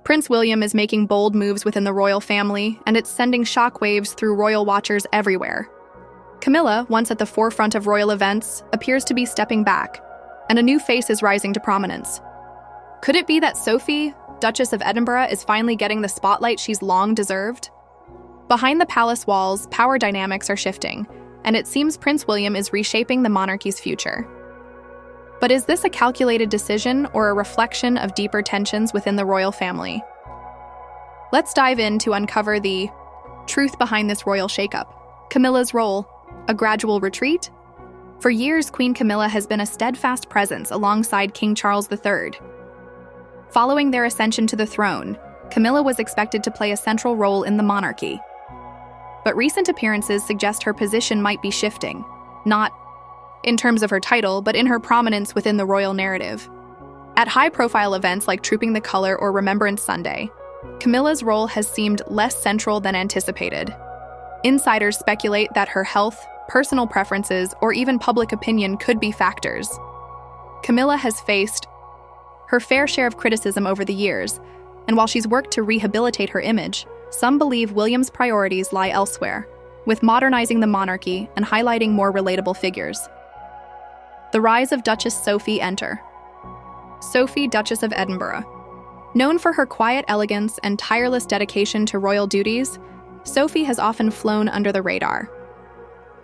Prince William is making bold moves within the royal family, and it's sending shockwaves through royal watchers everywhere. Camilla, once at the forefront of royal events, appears to be stepping back, and a new face is rising to prominence. Could it be that Sophie, Duchess of Edinburgh, is finally getting the spotlight she's long deserved? Behind the palace walls, power dynamics are shifting, and it seems Prince William is reshaping the monarchy's future. But is this a calculated decision or a reflection of deeper tensions within the royal family? Let's dive in to uncover the truth behind this royal shakeup. Camilla's role, a gradual retreat? For years, Queen Camilla has been a steadfast presence alongside King Charles III. Following their ascension to the throne, Camilla was expected to play a central role in the monarchy. But recent appearances suggest her position might be shifting, not in terms of her title, but in her prominence within the royal narrative. At high-profile events like Trooping the Colour or Remembrance Sunday, Camilla's role has seemed less central than anticipated. Insiders speculate that her health, personal preferences, or even public opinion could be factors. Camilla has faced her fair share of criticism over the years, and while she's worked to rehabilitate her image, some believe William's priorities lie elsewhere, with modernizing the monarchy and highlighting more relatable figures. The rise of Duchess Sophie enter. Sophie, Duchess of Edinburgh. Known for her quiet elegance and tireless dedication to royal duties, Sophie has often flown under the radar.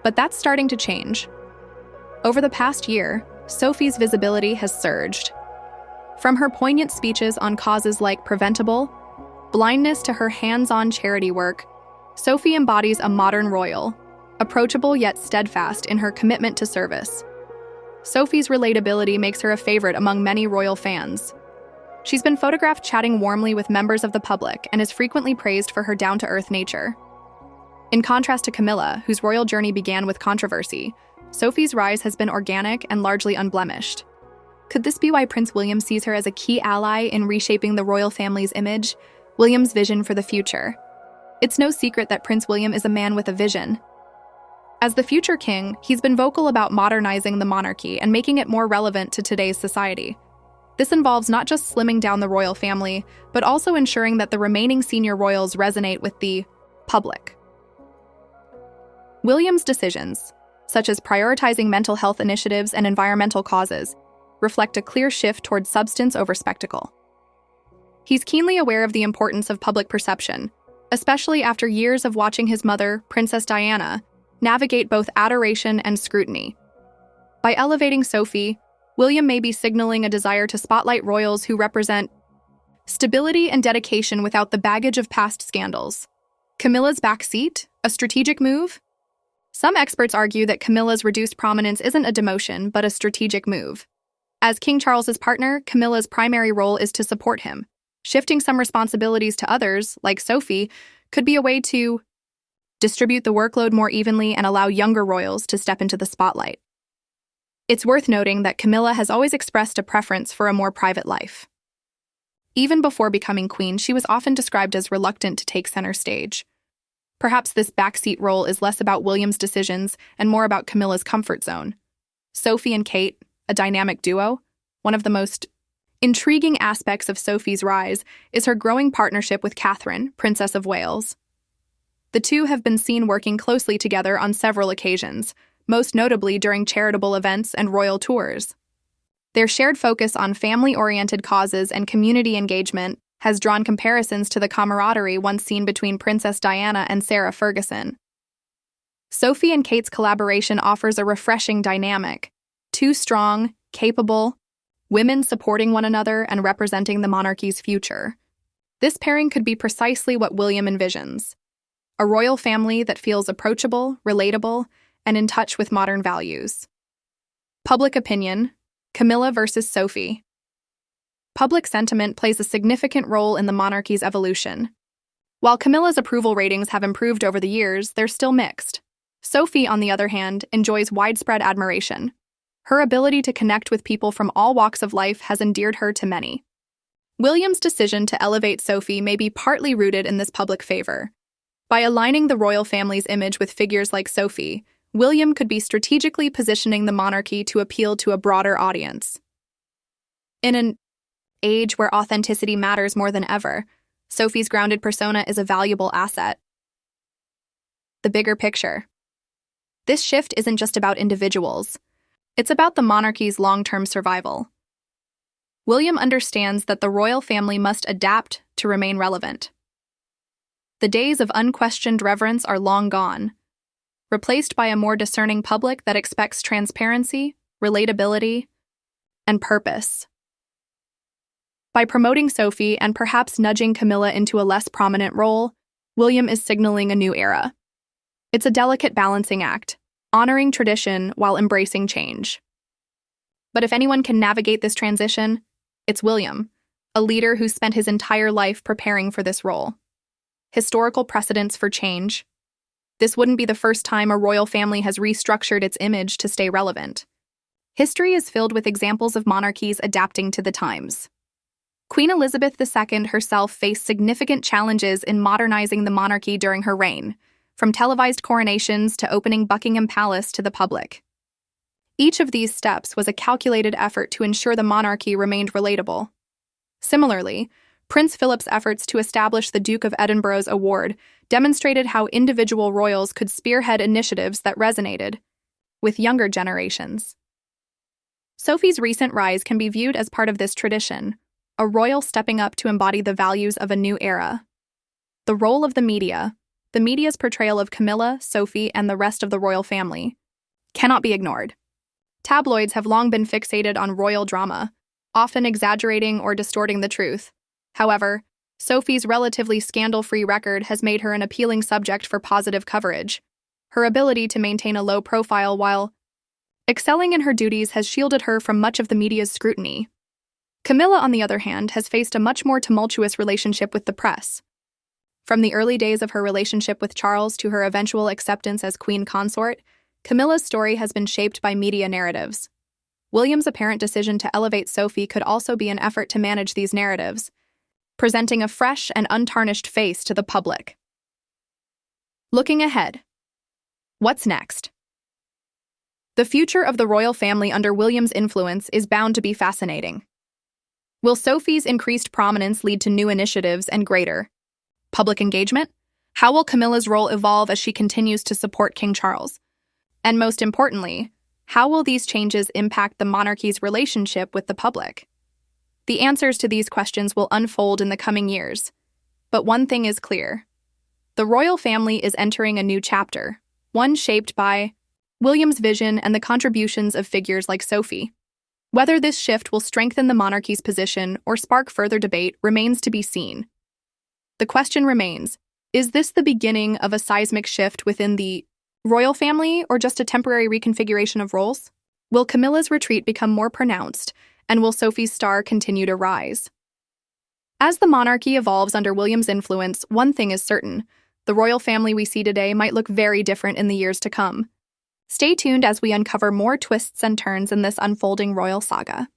But that's starting to change. Over the past year, Sophie's visibility has surged. From her poignant speeches on causes like preventable blindness to her hands-on charity work, Sophie embodies a modern royal, approachable yet steadfast in her commitment to service. Sophie's relatability makes her a favorite among many royal fans. She's been photographed chatting warmly with members of the public and is frequently praised for her down-to-earth nature. In contrast to Camilla, whose royal journey began with controversy, Sophie's rise has been organic and largely unblemished. Could this be why Prince William sees her as a key ally in reshaping the royal family's image, William's vision for the future? It's no secret that Prince William is a man with a vision. As the future king, he's been vocal about modernizing the monarchy and making it more relevant to today's society. This involves not just slimming down the royal family, but also ensuring that the remaining senior royals resonate with the public. William's decisions, such as prioritizing mental health initiatives and environmental causes, reflect a clear shift towards substance over spectacle. He's keenly aware of the importance of public perception, especially after years of watching his mother, Princess Diana, navigate both adoration and scrutiny. By elevating Sophie, William may be signaling a desire to spotlight royals who represent stability and dedication without the baggage of past scandals. Camilla's backseat, a strategic move? Some experts argue that Camilla's reduced prominence isn't a demotion, but a strategic move. As King Charles's partner, Camilla's primary role is to support him. Shifting some responsibilities to others, like Sophie, could be a way to distribute the workload more evenly and allow younger royals to step into the spotlight. It's worth noting that Camilla has always expressed a preference for a more private life. Even before becoming queen, she was often described as reluctant to take center stage. Perhaps this backseat role is less about William's decisions and more about Camilla's comfort zone. Sophie and Kate, a dynamic duo, one of the most intriguing aspects of Sophie's rise is her growing partnership with Catherine, Princess of Wales. The two have been seen working closely together on several occasions, most notably during charitable events and royal tours. Their shared focus on family-oriented causes and community engagement has drawn comparisons to the camaraderie once seen between Princess Diana and Sarah Ferguson. Sophie and Kate's collaboration offers a refreshing dynamic. Two strong, capable women supporting one another and representing the monarchy's future. This pairing could be precisely what William envisions: a royal family that feels approachable, relatable, and in touch with modern values. Public opinion: Camilla versus Sophie. Public sentiment plays a significant role in the monarchy's evolution. While Camilla's approval ratings have improved over the years, they're still mixed. Sophie, on the other hand, enjoys widespread admiration. Her ability to connect with people from all walks of life has endeared her to many. William's decision to elevate Sophie may be partly rooted in this public favor. By aligning the royal family's image with figures like Sophie, William could be strategically positioning the monarchy to appeal to a broader audience. In an age where authenticity matters more than ever, Sophie's grounded persona is a valuable asset. The bigger picture. This shift isn't just about individuals. It's about the monarchy's long-term survival. William understands that the royal family must adapt to remain relevant. The days of unquestioned reverence are long gone, replaced by a more discerning public that expects transparency, relatability, and purpose. By promoting Sophie and perhaps nudging Camilla into a less prominent role, William is signaling a new era. It's a delicate balancing act, honoring tradition while embracing change. But if anyone can navigate this transition, it's William, a leader who spent his entire life preparing for this role. Historical precedents for change. This wouldn't be the first time a royal family has restructured its image to stay relevant. History is filled with examples of monarchies adapting to the times. Queen Elizabeth II herself faced significant challenges in modernizing the monarchy during her reign, from televised coronations to opening Buckingham Palace to the public. Each of these steps was a calculated effort to ensure the monarchy remained relatable. Similarly, Prince Philip's efforts to establish the Duke of Edinburgh's award demonstrated how individual royals could spearhead initiatives that resonated with younger generations. Sophie's recent rise can be viewed as part of this tradition, a royal stepping up to embody the values of a new era. The role of the media's portrayal of Camilla, Sophie, and the rest of the royal family, cannot be ignored. Tabloids have long been fixated on royal drama, often exaggerating or distorting the truth. However, Sophie's relatively scandal-free record has made her an appealing subject for positive coverage. Her ability to maintain a low profile while excelling in her duties has shielded her from much of the media's scrutiny. Camilla, on the other hand, has faced a much more tumultuous relationship with the press. From the early days of her relationship with Charles to her eventual acceptance as queen consort, Camilla's story has been shaped by media narratives. William's apparent decision to elevate Sophie could also be an effort to manage these narratives, presenting a fresh and untarnished face to the public. Looking ahead. What's next? The future of the royal family under William's influence is bound to be fascinating. Will Sophie's increased prominence lead to new initiatives and greater public engagement? How will Camilla's role evolve as she continues to support King Charles? And most importantly, how will these changes impact the monarchy's relationship with the public? The answers to these questions will unfold in the coming years. But one thing is clear. The royal family is entering a new chapter, one shaped by William's vision and the contributions of figures like Sophie. Whether this shift will strengthen the monarchy's position or spark further debate remains to be seen. The question remains, is this the beginning of a seismic shift within the royal family or just a temporary reconfiguration of roles? Will Camilla's retreat become more pronounced, and will Sophie's star continue to rise? As the monarchy evolves under William's influence, one thing is certain: the royal family we see today might look very different in the years to come. Stay tuned as we uncover more twists and turns in this unfolding royal saga.